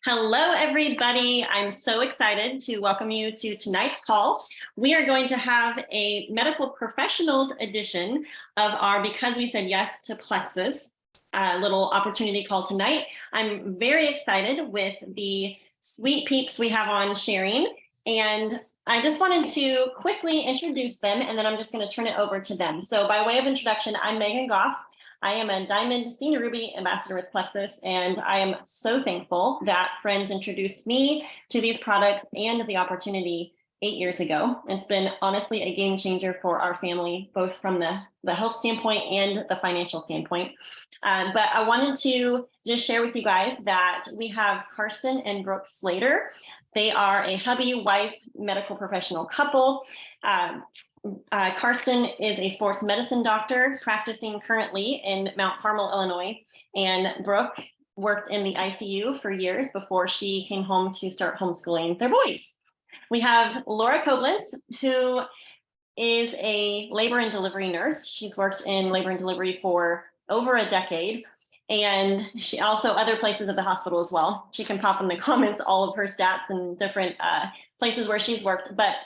Hello, everybody. I'm so excited to welcome you to tonight's call. We are going to have a medical professionals edition of our Because We Said Yes to Plexus little opportunity call tonight. I'm very excited with the sweet peeps we have on sharing, and I just wanted to quickly introduce them, and then I'm just going to turn it over to them. So by way of introduction, I'm Megan Goff. I am a Diamond Senior Ruby Ambassador with Plexus, and I am so thankful that friends introduced me to these products and the opportunity 8 years ago. It's been honestly a game changer for our family, both from the health standpoint and the financial standpoint. But I wanted to just share with you guys that we have Karsten and Brooke Slater. They are a hubby-wife medical professional couple. Karsten is a sports medicine doctor practicing currently in Mount Carmel, Illinois, and Brooke worked in the ICU for years before she came home to start homeschooling their boys. We have Laura Koblenz, who is a labor and delivery nurse. She's worked in labor and delivery for over a decade, and she also other places at the hospital as well. She can pop in the comments all of her stats and different places where she's worked, but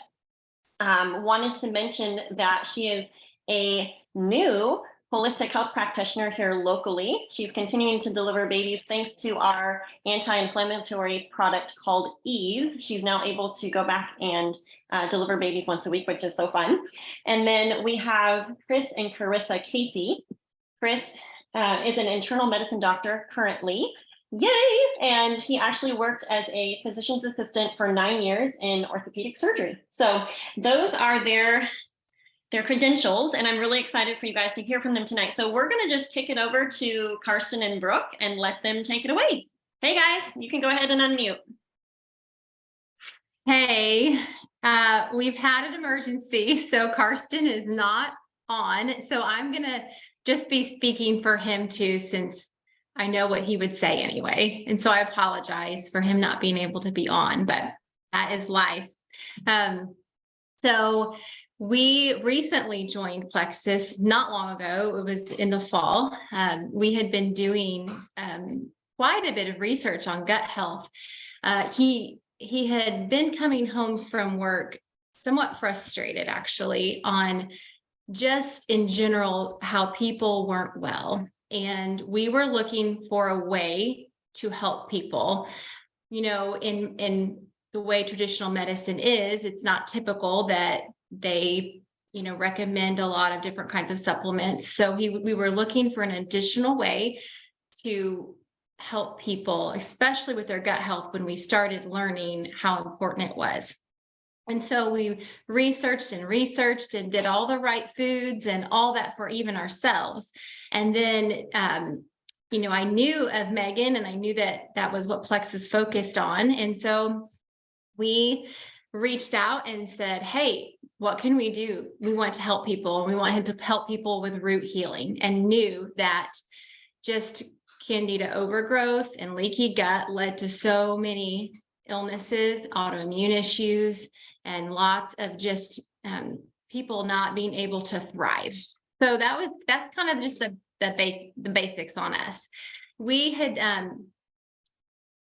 wanted to mention that she is a new holistic health practitioner here locally. She's continuing to deliver babies thanks to our anti-inflammatory product called Ease. She's now able to go back and deliver babies once a week, which is so fun. And then we have Chris and Carissa Casey. Chris is an internal medicine doctor currently. Yay! And he actually worked as a physician's assistant for 9 years in orthopedic surgery. So those are their credentials, and I'm really excited for you guys to hear from them tonight. So we're going to just kick it over to Karsten and Brooke and let them take it away. Hey guys, you can go ahead and unmute. Hey, we've had an emergency, so Karsten is not on. So I'm going to just be speaking for him too, since I know what he would say anyway. And so I apologize for him not being able to be on, but that is life. So we recently joined Plexus not long ago. It was in the fall. We had been doing quite a bit of research on gut health. He had been coming home from work somewhat frustrated, actually, on just in general how people weren't well. And we were looking for a way to help people. You know, in the way traditional medicine is, it's not typical that they, recommend a lot of different kinds of supplements. So we were looking for an additional way to help people, especially with their gut health, when we started learning how important it was. And so we researched and did all the right foods and all that for even ourselves. And then, I knew of Megan, and I knew that was what Plexus focused on. And so we reached out and said, hey, what can we do? We want to help people, and we want to help people with root healing, and knew that just candida overgrowth and leaky gut led to so many illnesses, autoimmune issues, and lots of just people not being able to thrive. So that's kind of just the basics on us. We had,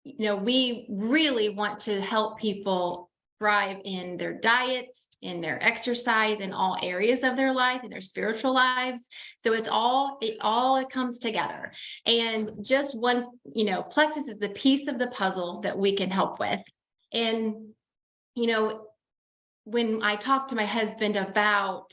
we really want to help people thrive in their diets, in their exercise, in all areas of their life, in their spiritual lives. So it all comes together. And just one, Plexus is the piece of the puzzle that we can help with. And, when I talk to my husband about,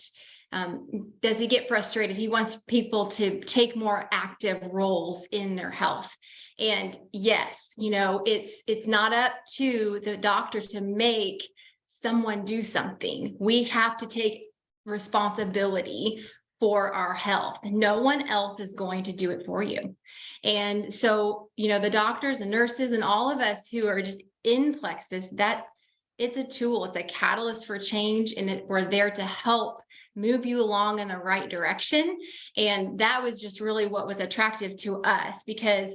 does he get frustrated? He wants people to take more active roles in their health. And yes, it's not up to the doctor to make someone do something. We have to take responsibility for our health. No one else is going to do it for you. And so, the doctors and nurses and all of us who are just in Plexus, that it's a tool, it's a catalyst for change, and we're there to help move you along in the right direction. And that was just really what was attractive to us, because,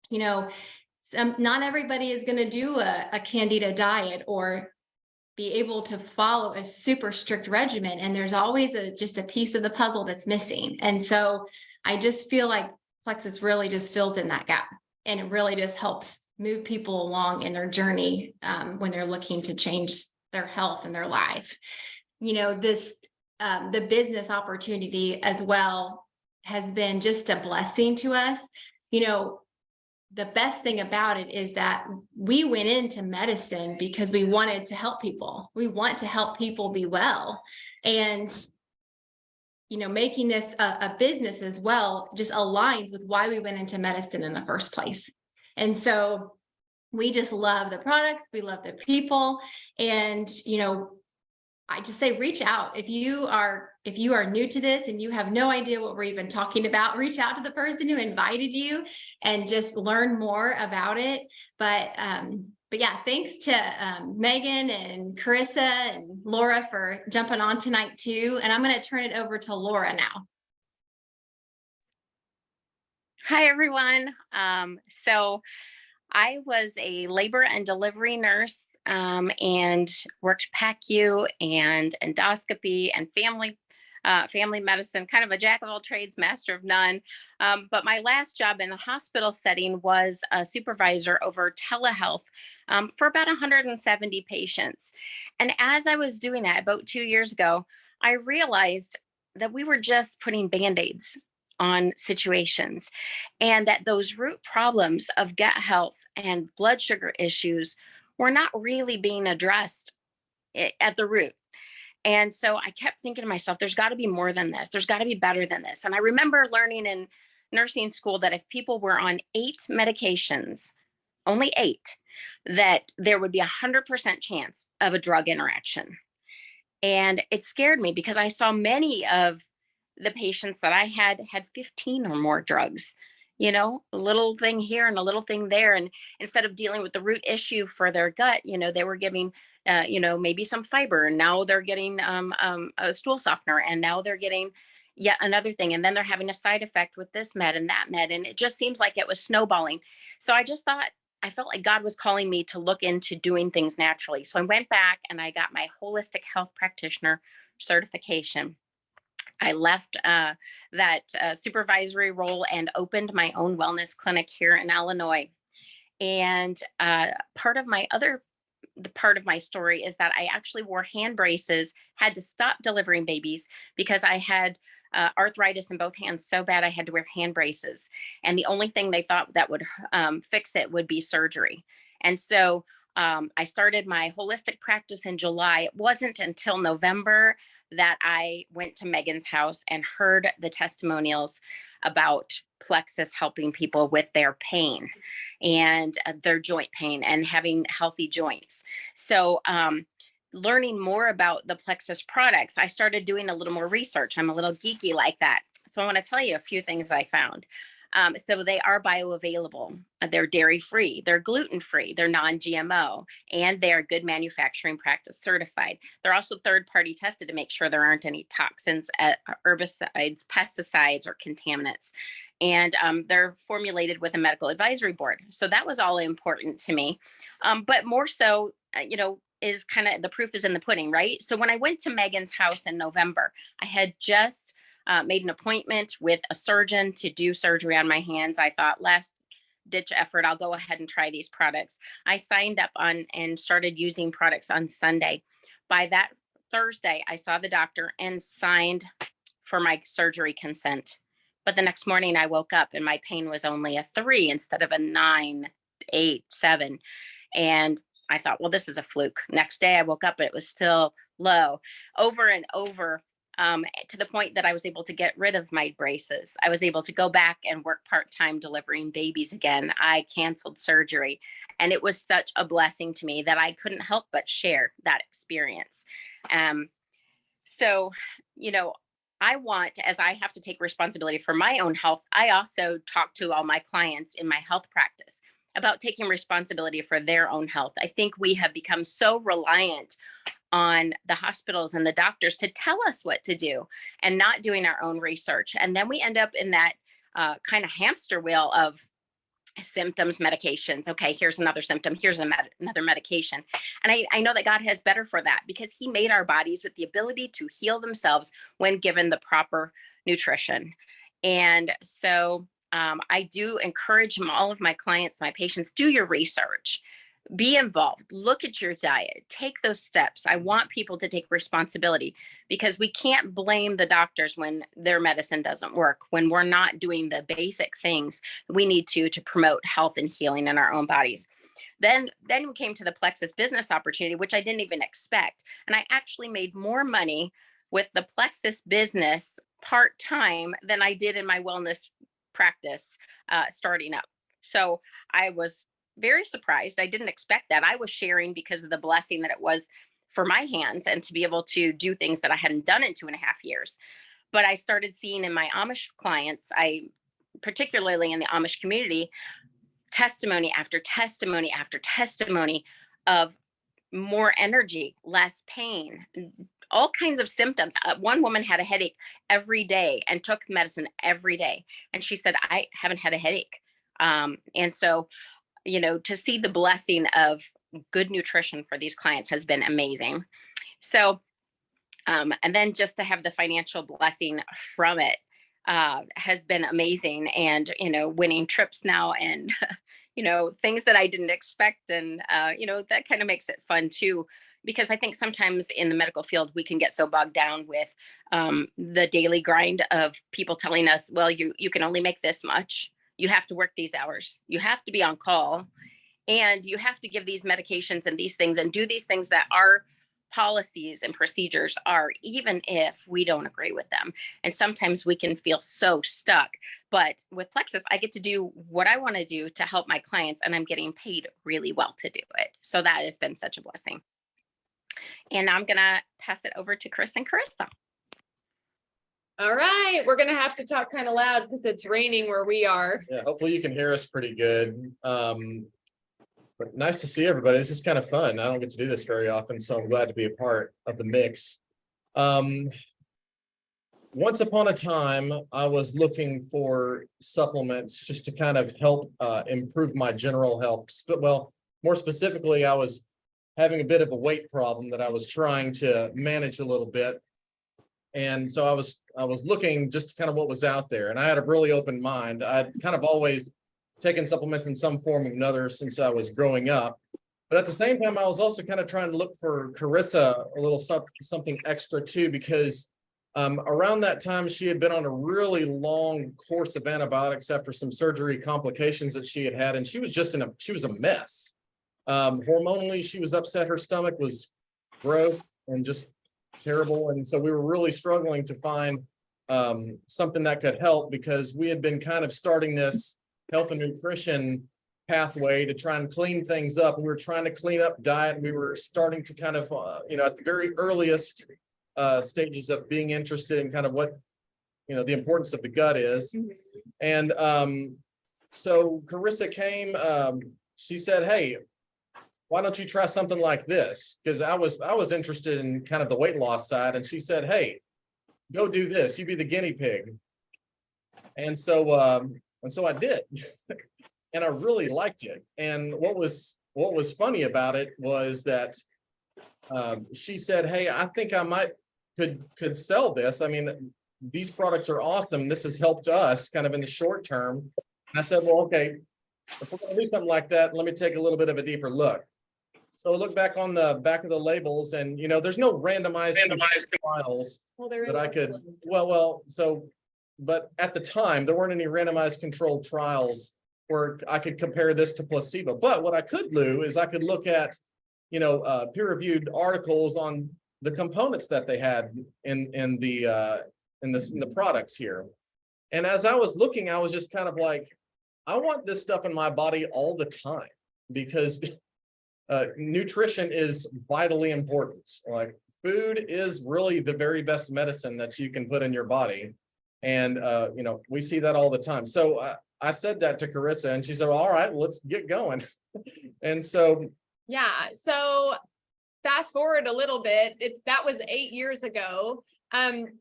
not everybody is going to do a candida diet or be able to follow a super strict regimen. And there's always just a piece of the puzzle that's missing. And so I just feel like Plexus really just fills in that gap, and it really just helps move people along in their journey when they're looking to change their health and their life. This the business opportunity as well has been just a blessing to us. The best thing about it is that we went into medicine because we wanted to help people. We want to help people be well. And making this a business as well just aligns with why we went into medicine in the first place. And so we just love the products, we love the people. And I just say reach out. If you are new to this and you have no idea what we're even talking about, reach out to the person who invited you and just learn more about it. But yeah, thanks to Megan and Carissa and Laura for jumping on tonight too. And I'm going to turn it over to Laura now. Hi, everyone. So I was a labor and delivery nurse and worked PACU and endoscopy and family medicine, kind of a jack of all trades, master of none. But my last job in the hospital setting was a supervisor over telehealth for about 170 patients. And as I was doing that about 2 years ago, I realized that we were just putting Band-Aids on situations, and that those root problems of gut health and blood sugar issues were not really being addressed at the root. And so I kept thinking to myself, there's got to be more than this. There's got to be better than this. And I remember learning in nursing school that if people were on 8 medications, only 8, that there would be 100% chance of a drug interaction. And it scared me because I saw many of the patients that I had 15 or more drugs, a little thing here and a little thing there. And instead of dealing with the root issue for their gut, they were giving, maybe some fiber, and now they're getting a stool softener, and now they're getting yet another thing. And then they're having a side effect with this med and that med. And it just seems like it was snowballing. So I felt like God was calling me to look into doing things naturally. So I went back and I got my holistic health practitioner certification. I left that supervisory role and opened my own wellness clinic here in Illinois. And part of my story is that I actually wore hand braces, had to stop delivering babies because I had arthritis in both hands so bad I had to wear hand braces. And the only thing they thought that would fix it would be surgery. And so I started my holistic practice in July. It wasn't until November that I went to Megan's house and heard the testimonials about Plexus helping people with their pain and their joint pain and having healthy joints. So learning more about the Plexus products, I started doing a little more research. I'm a little geeky like that. So I want to tell you a few things I found. So they are bioavailable. They're dairy-free, they're gluten-free, they're non-GMO, and they're good manufacturing practice certified. They're also third-party tested to make sure there aren't any toxins, herbicides, pesticides, or contaminants. And they're formulated with a medical advisory board. So that was all important to me. But more so, is kind of the proof is in the pudding, right? So when I went to Megan's house in November, I had just made an appointment with a surgeon to do surgery on my hands. I thought, last ditch effort, I'll go ahead and try these products. I signed up on and started using products on Sunday. By that Thursday, I saw the doctor and signed for my surgery consent. But the next morning I woke up and my pain was only a 3 instead of a 9, 8, 7. And I thought, well, this is a fluke. Next day I woke up, but it was still low over and over. To the point that I was able to get rid of my braces. I was able to go back and work part-time delivering babies again. I canceled surgery. And it was such a blessing to me that I couldn't help but share that experience. So, I want, as I have to take responsibility for my own health, I also talk to all my clients in my health practice about taking responsibility for their own health. I think we have become so reliant on the hospitals and the doctors to tell us what to do and not doing our own research. And then we end up in that kind of hamster wheel of symptoms, medications. Okay, here's another symptom. Here's another medication. And I know that God has better for that because he made our bodies with the ability to heal themselves when given the proper nutrition. And so I do encourage all of my clients, my patients, do your research, be involved, look at your diet, take those steps. I want people to take responsibility because we can't blame the doctors when their medicine doesn't work, when we're not doing the basic things we need to promote health and healing in our own bodies. Then we came to the Plexus business opportunity, which I didn't even expect. And I actually made more money with the Plexus business part-time than I did in my wellness practice starting up. So I was very surprised. I didn't expect that. I was sharing because of the blessing that it was for my hands and to be able to do things that I hadn't done in 2.5 years. But I started seeing in my Amish clients, particularly in the Amish community, testimony after testimony after testimony of more energy, less pain, all kinds of symptoms. One woman had a headache every day and took medicine every day. And she said, I haven't had a headache. And so, to see the blessing of good nutrition for these clients has been amazing. So, and then just to have the financial blessing from it has been amazing. And, winning trips now and, things that I didn't expect. And, that kind of makes it fun too, because I think sometimes in the medical field, we can get so bogged down with the daily grind of people telling us, well, you can only make this much. You have to work these hours. You have to be on call and you have to give these medications and these things and do these things that our policies and procedures are, even if we don't agree with them. And sometimes we can feel so stuck. But with Plexus, I get to do what I want to do to help my clients, and I'm getting paid really well to do it. So that has been such a blessing. And I'm going to pass it over to Chris and Carissa. All right, we're gonna have to talk kind of loud because it's raining where we are. Yeah, hopefully you can hear us pretty good. But nice to see everybody. This is kind of fun. I don't get to do this very often, so I'm glad to be a part of the mix. Once upon a time, I was looking for supplements just to kind of help improve my general health. Well, more specifically, I was having a bit of a weight problem that I was trying to manage a little bit. And so I was looking just kind of what was out there, and I had a really open mind. I'd kind of always taken supplements in some form or another since I was growing up. But at the same time, I was also kind of trying to look for Carissa a little something extra too, because around that time she had been on a really long course of antibiotics after some surgery complications that she had, and she was just she was a mess. Hormonally, she was upset. Her stomach was growth and just terrible. And so we were really struggling to find something that could help, because we had been kind of starting this health and nutrition pathway to try and clean things up. We were trying to clean up diet, and we were starting to kind of, at the very earliest stages of being interested in kind of what, the importance of the gut is. And so Carissa came, she said, hey, why don't you try something like this? Because I was interested in kind of the weight loss side. And she said, hey, go do this. You be the guinea pig. And so I did. And I really liked it. And what was funny about it was that she said, hey, I think I could sell this. I mean, these products are awesome. This has helped us kind of in the short term. And I said, well, okay, if we're going to do something like that, let me take a little bit of a deeper look. So I look back on the back of the labels, and there's no randomized trials that I could. But at the time there weren't any randomized controlled trials where I could compare this to placebo. But what I could do is I could look at, peer-reviewed articles on the components that they had in the products here. And as I was looking, I was just kind of like, I want this stuff in my body all the time, because nutrition is vitally important. Like, food is really the very best medicine that you can put in your body. And, we see that all the time. So I said that to Carissa, and she said, all right, well, let's get going. And so. Yeah. So fast forward a little bit, that was 8 years ago.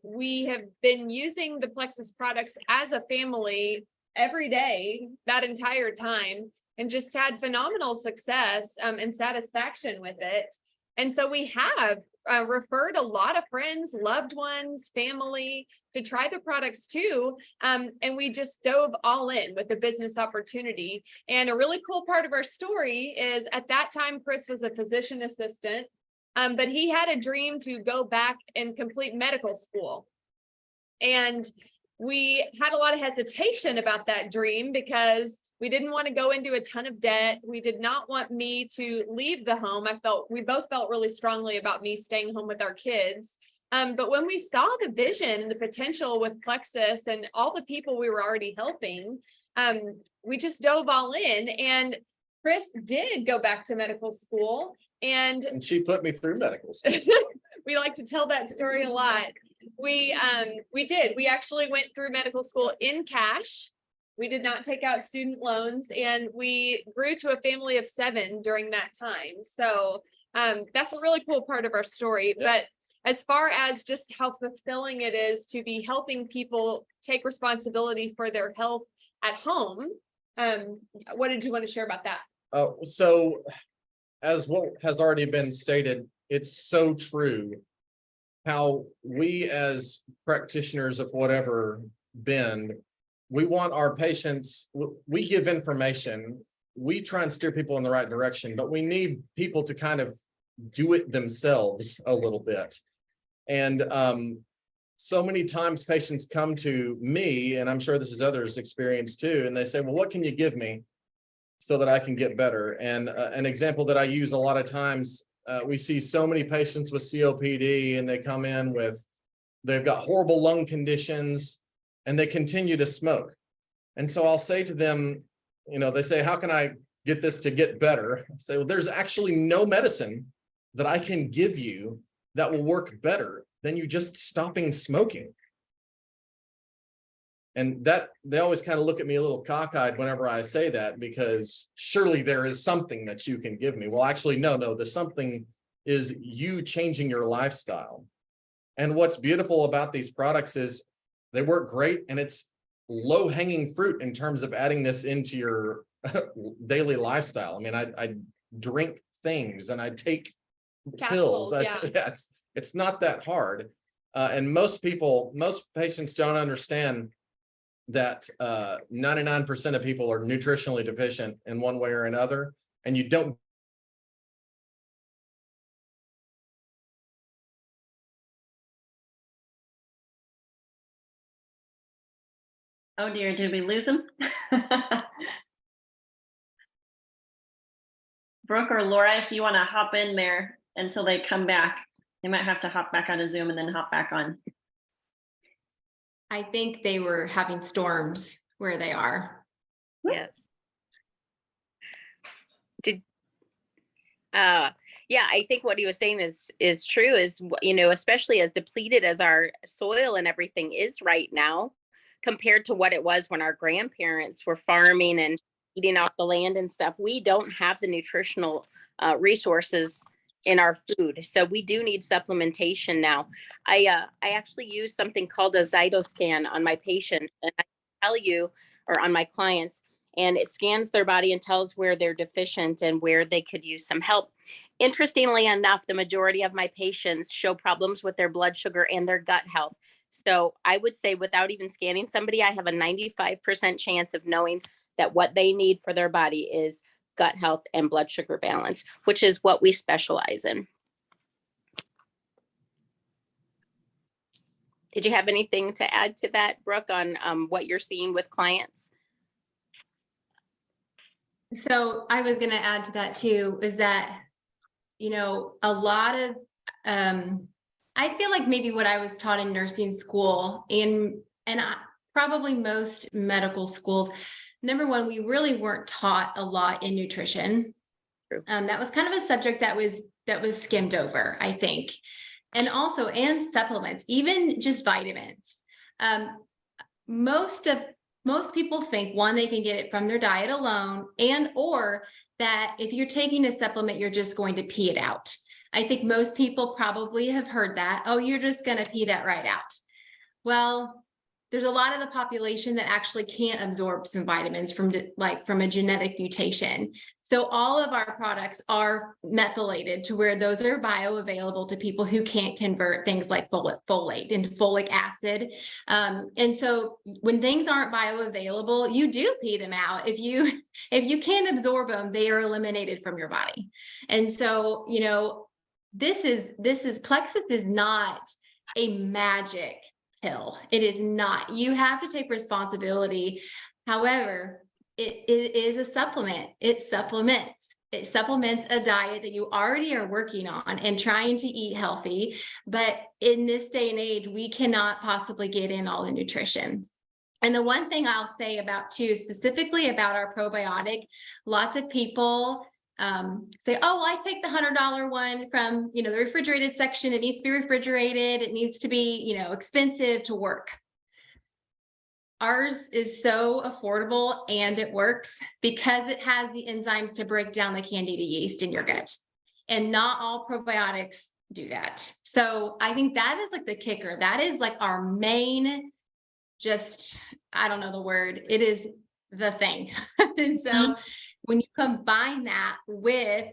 We have been using the Plexus products as a family every day that entire time, and just had phenomenal success and satisfaction with it. And so we have referred a lot of friends, loved ones, family to try the products too. And we just dove all in with the business opportunity. And a really cool part of our story is at that time, Chris was a physician assistant, but he had a dream to go back and complete medical school. And we had a lot of hesitation about that dream because we didn't want to go into a ton of debt. We did not want me to leave the home. We both felt really strongly about me staying home with our kids. But when we saw the vision and the potential with Plexus and all the people we were already helping, we just dove all in. And Chris did go back to medical school, and she put me through medical school. we like to tell that story a lot. We did. We actually went through medical school in cash. We did not take out student loans, and we grew to a family of 7 during that time. So that's a really cool part of our story. Yeah. But as far as just how fulfilling it is to be helping people take responsibility for their health at home, what did you want to share about that? So as what has already been stated, it's so true how we as practitioners of whatever bend, we want our patients, we give information, we try and steer people in the right direction, but we need people to kind of do it themselves a little bit. And so many times patients come to me, and I'm sure this is others' experience too, and they say, well, what can you give me so that I can get better? And an example that I use a lot of times, we see so many patients with COPD, and they come in with, they've got horrible lung conditions, and they continue to smoke. And so I'll say to them, you know, they say, how can I get this to get better? I say, well, there's actually no medicine that I can give you that will work better than you just stopping smoking. And that they always kind of look at me a little cockeyed whenever I say that, because surely there is something that you can give me. Well, actually, no, the something is you changing your lifestyle. And what's beautiful about these products is they work great, and it's low-hanging fruit in terms of adding this into your daily lifestyle. I mean, I drink things and I take Capsules, pills. yeah. It's not that hard. And most patients don't understand that 99% of people are nutritionally deficient in one way or another, and you don't. Oh dear, did we lose him? Brooke or Laura, if you want to hop in there until they come back, they might have to hop back out of Zoom and then hop back on. I think they were having storms where they are. Yes. Yeah, I think what he was saying is true, is, you know, especially as depleted as our soil and everything is right now, compared to what it was when our grandparents were farming and eating off the land and stuff. We don't have the nutritional resources in our food. So we do need supplementation now. I actually use something called a Zytoscan on my patients, and I tell you, or on my clients, and it scans their body and tells where they're deficient and where they could use some help. Interestingly enough, the majority of my patients show problems with their blood sugar and their gut health. So I would say, without even scanning somebody, I have a 95% chance of knowing that what they need for their body is gut health and blood sugar balance, which is what we specialize in. Did you have anything to add to that, Brooke, on what you're seeing with clients? So I was going to add to that too, is that, you know, a lot of, I feel like maybe what I was taught in nursing school and probably most medical schools, number one, we really weren't taught a lot in nutrition. That was kind of a subject that was skimmed over, I think. And also, and supplements, even just vitamins. Most people think, one, they can get it from their diet alone, and or that if you're taking a supplement, you're just going to pee it out. I think most people probably have heard that. Oh, you're just going to pee that right out. Well, there's a lot of the population that actually can't absorb some vitamins from a genetic mutation. So all of our products are methylated to where those are bioavailable to people who can't convert things like folate into folic acid. And so when things aren't bioavailable, you do pee them out. If you can't absorb them, they are eliminated from your body. And so, this is Plexus is not a magic pill. It is not. You have to take responsibility. However, it is a supplement. It supplements a diet that you already are working on and trying to eat healthy. But in this day and age, we cannot possibly get in all the nutrition. And the one thing I'll say about too, specifically about our probiotic, lots of people say, oh, I take the $100 one from, the refrigerated section. It needs to be refrigerated. It needs to be, expensive to work. Ours is so affordable and it works because it has the enzymes to break down the candida yeast in your gut. And not all probiotics do that. So I think that is like the kicker. That is like our main, I don't know the word. It is the thing. And so when you combine that with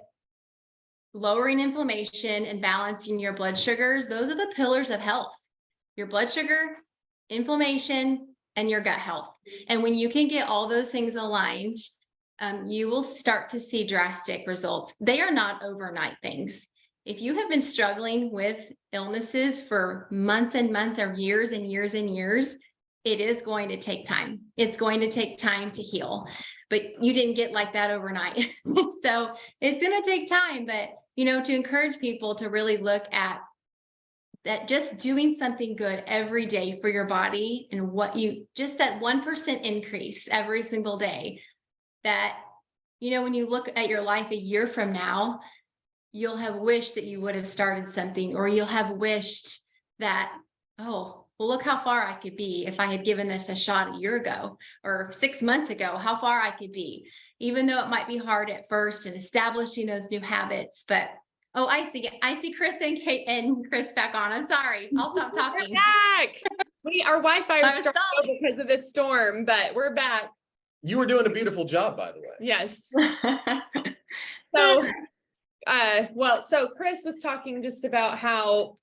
lowering inflammation and balancing your blood sugars, those are the pillars of health. Your blood sugar, inflammation, and your gut health. And when you can get all those things aligned, you will start to see drastic results. They are not overnight things. If you have been struggling with illnesses for months and months or years and years and years, it is going to take time. It's going to take time to heal. But you didn't get like that overnight. So it's going to take time, but to encourage people to really look at that, just doing something good every day for your body and just that 1% increase every single day, that, when you look at your life a year from now, you'll have wished that you would have started something, or you'll have wished that, oh, well, look how far I could be if I had given this a shot a year ago or 6 months ago, how far I could be, even though it might be hard at first in establishing those new habits. But, oh, I see Chris and Kate and Chris back on. I'm sorry. I'll stop talking. We're back. Our Wi-Fi was I'm starting sorry. because of this storm, but we're back. You were doing a beautiful job, by the way. Yes. So Chris was talking just about how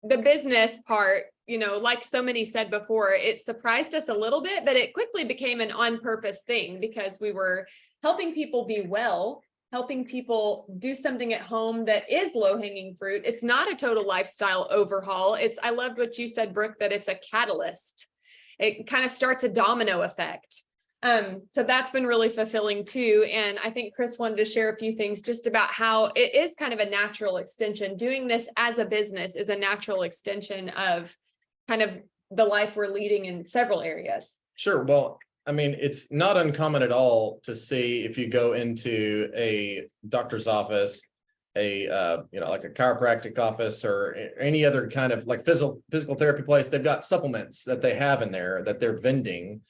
the business part, like so many said before, it surprised us a little bit, but it quickly became an on-purpose thing because we were helping people be well, helping people do something at home that is low-hanging fruit. It's not a total lifestyle overhaul. I loved what you said, Brooke, that it's a catalyst. It kind of starts a domino effect. So that's been really fulfilling too. And I think Chris wanted to share a few things just about how it is kind of a natural extension. Doing this as a business is a natural extension of kind of the life we're leading in several areas. Sure. Well, I mean, it's not uncommon at all to see, if you go into a doctor's office, like a chiropractic office or any other kind of like physical therapy place, they've got supplements that they have in there that they're vending.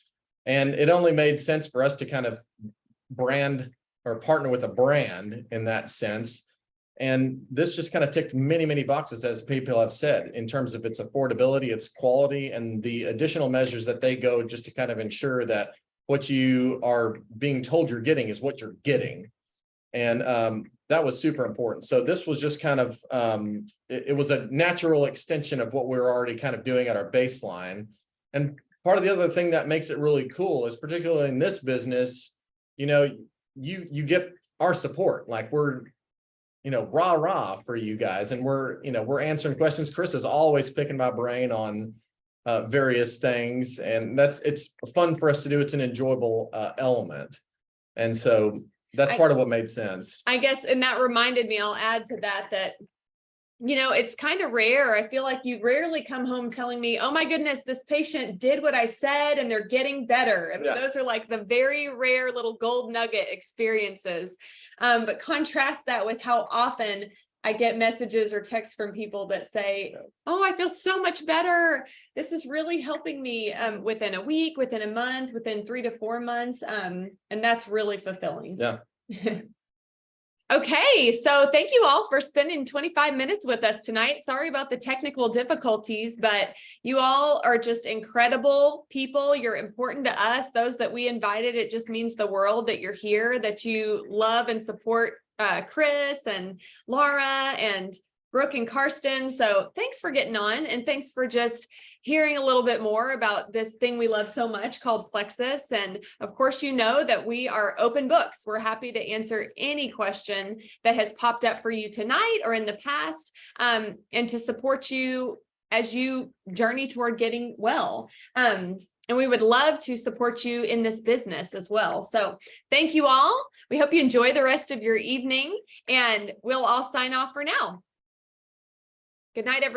And it only made sense for us to kind of brand or partner with a brand in that sense. And this just kind of ticked many, many boxes, as people have said, in terms of its affordability, its quality, and the additional measures that they go just to kind of ensure that what you are being told you're getting is what you're getting. And that was super important. So this was just kind of, it was a natural extension of what we were already kind of doing at our baseline. And part of the other thing that makes it really cool is, particularly in this business, you get our support. Like we're, rah for you guys, and we're answering questions. Chris is always picking my brain on various things, and it's fun for us to do. It's an enjoyable element, and so that's part of what made sense, I guess. And that reminded me, I'll add to that it's kind of rare. I feel like you rarely come home telling me, oh my goodness, this patient did what I said and they're getting better. I mean, those are like the very rare little gold nugget experiences. But contrast that with how often I get messages or texts from people that say, oh, I feel so much better. This is really helping me within a week, within a month, within 3 to 4 months. And that's really fulfilling. Yeah. Okay, so thank you all for spending 25 minutes with us tonight. Sorry about the technical difficulties, but you all are just incredible people. You're important to us, those that we invited. It just means the world that you're here, that you love and support Chris and Laura and Brooke and Karsten. So thanks for getting on, and thanks for just hearing a little bit more about this thing we love so much called Plexus. And of course, you know that we are open books. We're happy to answer any question that has popped up for you tonight or in the past, and to support you as you journey toward getting well. And we would love to support you in this business as well. So thank you all. We hope you enjoy the rest of your evening, and we'll all sign off for now. Good night, everyone.